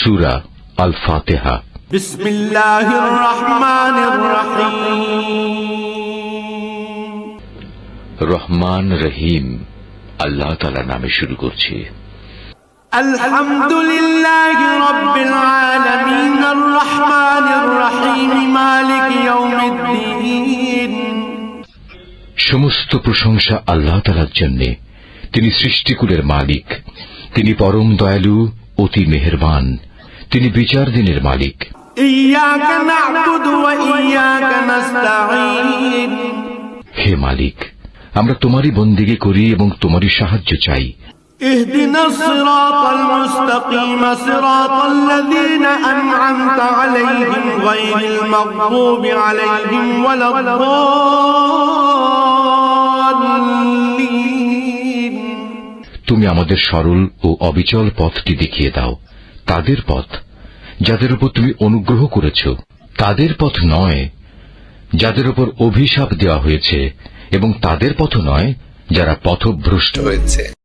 সূরা আল ফাতিহা। বিসমিল্লাহির রহমানির রহিম। রহমান রহিম আল্লাহ তাআলার নামে শুরু করছি। আলহামদুলিল্লাহি রাব্বিল আলামিন আর রহমানির রহিম মালিক ইয়াউমিদ্দিন। সমস্ত প্রশংসা আল্লাহ তাআলার জন্য। তিনি সৃষ্টিকুলের মালিক, তিনি পরম দয়ালু, অতি মেহেরবান, তিনি বিচার দিনের মালিক। ইয়াকা না'বুদু ওয়া ইয়াকা নাস্তাঈন। হে মালিক, আমরা তোমারই বন্দেগী করি এবং তোমারই সাহায্য চাই। ইহদিনাস সিরাতাল মুস্তাকিম সিরাতাল্লাযীনা আন'আমতা আলাইহিম গায়রিল মাগদুবি আলাইহিম ওয়ালাদ-দাল্লিন। তুমি আমাদের সরল ও অবিচল পথটি দেখিয়ে দাও, তাদের পথ যাদের উপর তুমি অনুগ্রহ করেছ, তাদের পথ নয় যাদের উপর অভিশাপ দেওয়া হয়েছে, এবং তাদের পথ নয় যারা পথভ্রষ্ট হয়েছে।